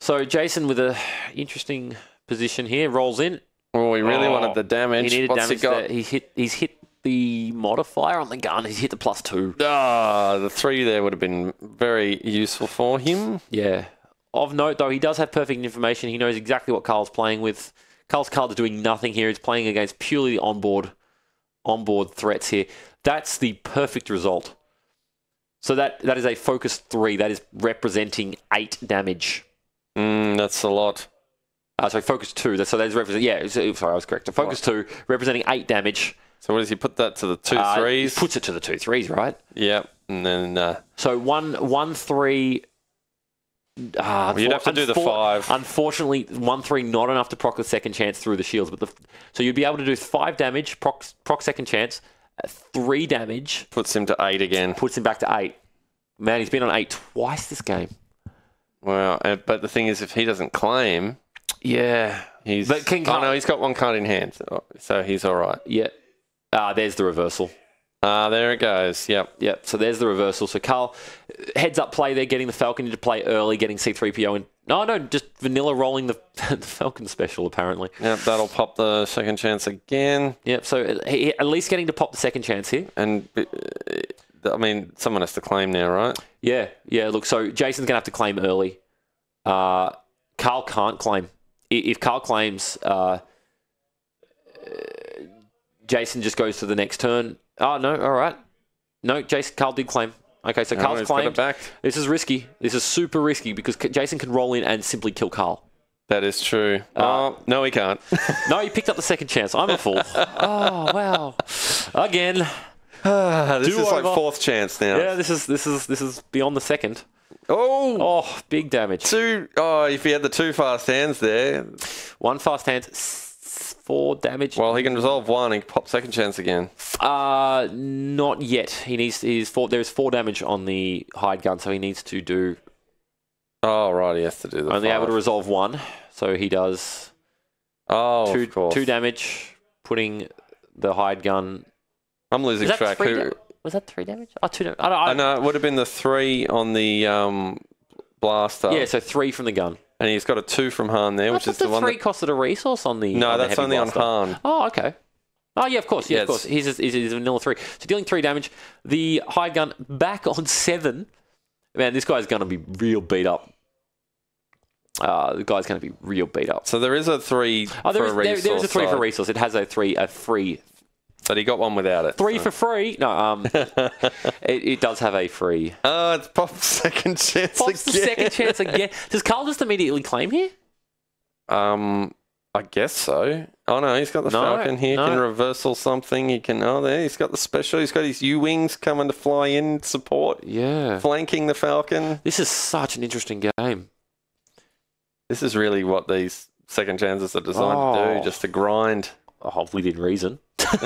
So Jason with a interesting position here rolls in. Oh, he really wanted the damage. He needed What's damage. he got? He's hit the modifier on the gun. He's hit the +2. The 3 there would have been very useful for him. Yeah. Of note, though, he does have perfect information. He knows exactly what Karl's playing with. Karl's card is doing nothing here. He's playing against purely onboard threats here. That's the perfect result. So that is a focus 3. That is representing 8 damage. That's a lot. Sorry, focus 2. So that's represent. Yeah, sorry, I was correct. So focus 2, representing 8 damage. So what does he put that to the 2 3s? He puts it to the 2 3s, right? Yep. And then so 1 3. You'd have to do the 5. Unfortunately, 1 3 not enough to proc the second chance through the shields, but so you'd be able to do 5 damage, proc second chance, 3 damage. Puts him to 8 again. Puts him back to 8. Man, he's been on 8 twice this game. Wow. But the thing is, if he doesn't claim, yeah, he's. But no, he's got 1 card in hand, so he's all right. Yeah. There's the reversal. There it goes. Yep. So there's the reversal. So Karl, heads up play there, getting the Falcon into play early, getting C-3PO in. No, just vanilla rolling the Falcon special, apparently. Yep, that'll pop the second chance again. Yep, so he, at least getting to pop the second chance here. And, I mean, someone has to claim now, right? Yeah, look, so Jason's going to have to claim early. Karl can't claim. If Karl claims, Jason just goes to the next turn. Oh, no, all right. No, Karl did claim. Okay, so Karl's claimed. This is risky. This is super risky because Jason can roll in and simply kill Karl. That is true. No, he can't. No, he picked up the second chance. I'm a fool. Oh, wow. Again. This is like 4th chance now. Yeah, this is beyond the second. Oh, big damage. 2. Oh, if he had the 2 fast hands there. 1 fast hand, 4 damage. Well, he can resolve 1 and pop second chance again. Not yet. He needs there's 4 damage on the hide gun, so he needs to do. Oh, right, he has to do the only 5. able to resolve 1, so he does. Of course. 2 damage, putting the hide gun. I'm losing track. Was that 3 damage? 2 damage. I know it would have been the 3 on the blaster. Yeah, so 3 from the gun. And he's got a 2 from Han there, which is the one. 3 costed a resource on the. No, on that's the only blaster. on Han. Oh, okay. Oh, yeah, of course. Yeah, of course. He's a vanilla 3. So dealing 3 damage. The hide gun back on 7. Man, this guy's going to be real beat up. The guy's going to be real beat up. So there is a 3 for a resource. There is a 3 for a resource. It has a free. But he got 1 without it. 3 for free? No, it does have a free. Oh, it's pops second chance pops again. The second chance again. Does Karl just immediately claim here? I guess so. Oh, no, he's got the Falcon here. He can reversal something. He can, there, he's got the special. He's got his U-Wings coming to fly in support. Yeah. Flanking the Falcon. This is such an interesting game. This is really what these second chances are designed to do, just to grind. Oh, within reason. So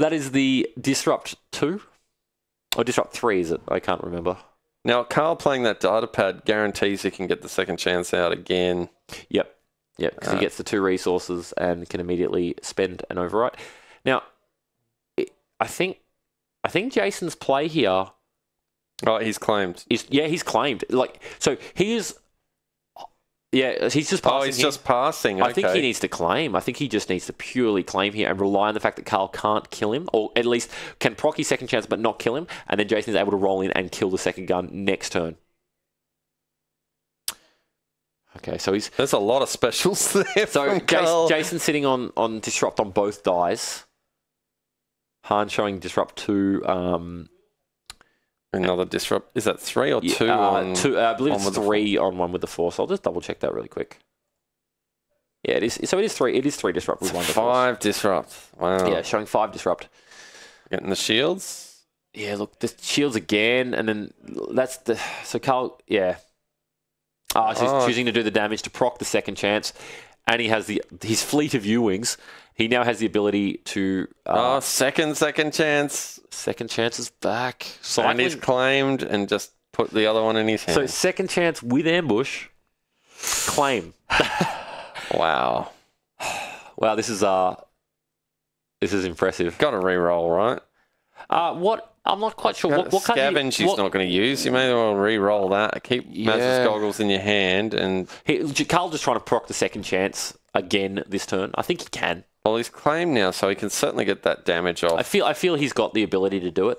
that is the Disrupt 2? Or Disrupt 3, is it? I can't remember. Now, Karl playing that data pad guarantees he can get the second chance out again. Yep, because he gets the 2 resources and can immediately spend an overwrite. Now, I think Jason's play here... Oh, he's claimed. He's claimed. So he is... Yeah, he's just passing. Oh, he's just passing. I think he needs to claim. I think he just needs to purely claim here and rely on the fact that Karl can't kill him, or at least can proc his second chance but not kill him, and then Jason's able to roll in and kill the second gun next turn. Okay, so there's a lot of specials there. So Jason's sitting on Disrupt on both dice. Han showing Disrupt 2. Another Disrupt. Is that 3 or 2 on... 2, I believe it's 3 on one with the 4, so I'll just double check that really quick. Yeah, it is. So it is 3. It is 3 disrupt with 1 defense. 5 disrupt. Wow. Yeah, showing 5 disrupt. Getting the shields. Yeah, look, the shields again, and then that's the... So Karl, yeah. She's choosing to do the damage to proc the second chance, and he has his fleet of U-Wings. He now has the ability to... second chance. Second chance is back. And he's claimed and just put the other one in his hand. So second chance with ambush, claim. Wow. Wow, this is impressive. Got to re-roll, right? What? I'm not quite sure. What Scavenge he's not going to use. You may as well re-roll that. Keep Maz's goggles in your hand. And Karl just trying to proc the second chance again this turn. I think he can. Well, he's claimed now, so he can certainly get that damage off. I feel he's got the ability to do it.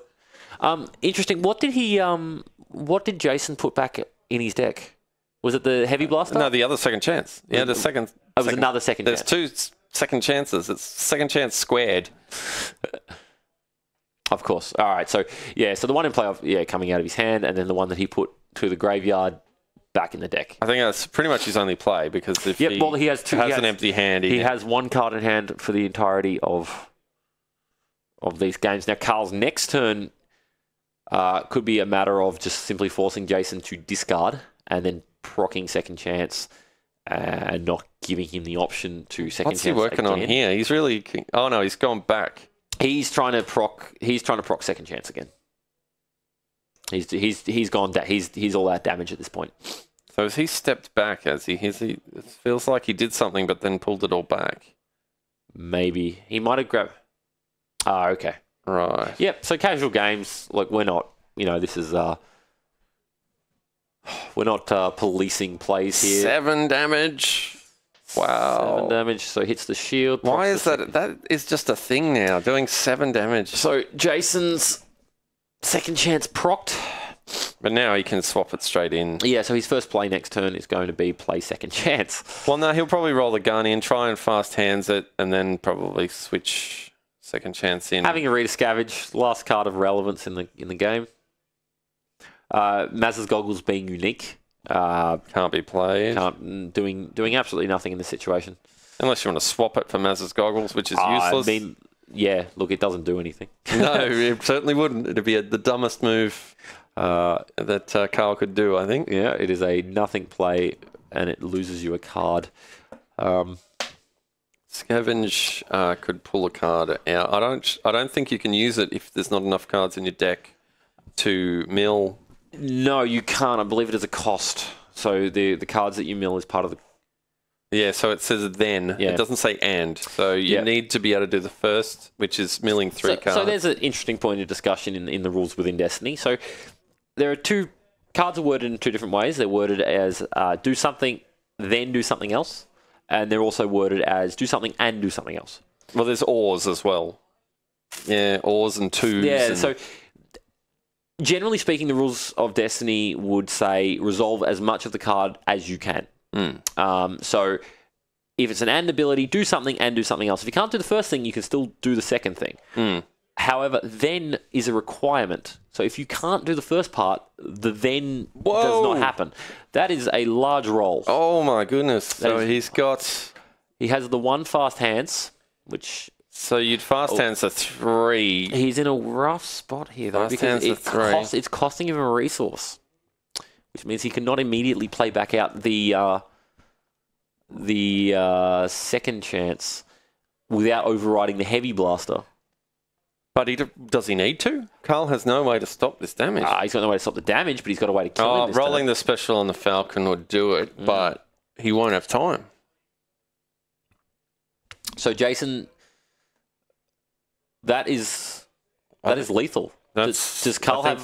Interesting. What did Jason put back in his deck? Was it the heavy blaster? No, the other second chance. Yeah, the second. It was another second chance. There's 2 second chances. It's second chance squared. Of course. All right. So the one in playoff, coming out of his hand, and then the one that he put to the graveyard back in the deck. I think that's pretty much his only play, because if he has an empty hand, he has 1 card in hand for the entirety of these games. Now, Karl's next turn could be a matter of just simply forcing Jason to discard and then procking second chance and not giving him the option to second chance. What's he working on here? He's really... Oh, no, he's gone back. He's trying to proc second chance again. He's gone. He's all out damage at this point. So has he stepped back? It feels like he did something, but then pulled it all back. Maybe he might have grabbed. Okay. Right. Yep. So casual games, like we're not. This is we're not policing plays here. 7 damage. Wow. 7 damage. So hits the shield. Why is that? That is just a thing now. Doing 7 damage. So Jason's second chance procced. But now he can swap it straight in. Yeah, so his first play next turn is going to be play second chance. Well, no, he'll probably roll the gun in, try and fast hands it, and then probably switch second chance in. Having a read of Scavenge, last card of relevance in the game. Maz's goggles being unique. Can't be played. Doing absolutely nothing in this situation. Unless you want to swap it for Maz's goggles, which is useless. I mean, yeah, look, it doesn't do anything. No, it certainly wouldn't. It'd be the dumbest move that Karl could do, I think. Yeah, it is a nothing play, and it loses you a card. Scavenge could pull a card out. I don't think you can use it if there's not enough cards in your deck to mill. No, you can't. I believe it is a cost. So the cards that you mill is part of the... Yeah, so it says then. Yeah. It doesn't say and. So you need to be able to do the first, which is milling 3 cards. So there's an interesting point of discussion in the rules within Destiny. So there are 2... Cards are worded in 2 different ways. They're worded as do something, then do something else. And they're also worded as do something and do something else. Well, there's ors as well. Yeah, ors and twos. Yeah, so... Generally speaking, the rules of Destiny would say resolve as much of the card as you can. So if it's an and ability, do something and do something else. If you can't do the first thing, you can still do the second thing. However, then is a requirement. So if you can't do the first part, the then does not happen. That is a large roll. Oh my goodness. So he has the 1 fast hands, which... So you'd fast hands a 3. He's in a rough spot here, though, because it's costing him a resource, which means he cannot immediately play back out the second chance without overriding the heavy blaster. But does he need to? Karl has no way to stop this damage. He's got no way to stop the damage, but he's got a way to kill him. Rolling the special on the Falcon would do it, but he won't have time. So Jason... That is lethal. Does Karl have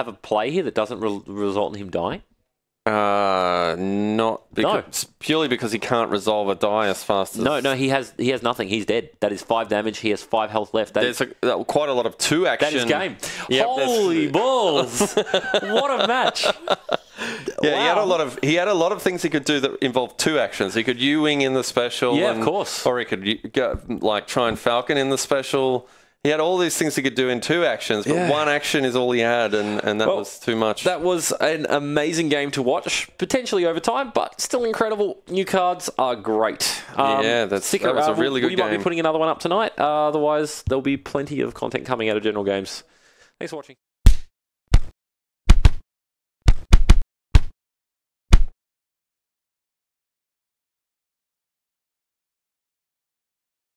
a play here that doesn't result in him dying? Purely because he can't resolve a die as fast as... No, he has nothing. He's dead. That is 5 damage. He has 5 health left. There's quite a lot of 2 action. That is game. Yep, holy balls! What a match! Yeah, wow. He had a lot of things he could do that involved 2 actions. He could U-wing in the special. Yeah, of course. Or he could try and Falcon in the special. He had all these things he could do in 2 actions, but 1 action is all he had, and that was too much. That was an amazing game to watch, potentially over time, but still incredible. New cards are great. That was a really good game. We might be putting another one up tonight. Otherwise, there'll be plenty of content coming out of General Games. Thanks for watching.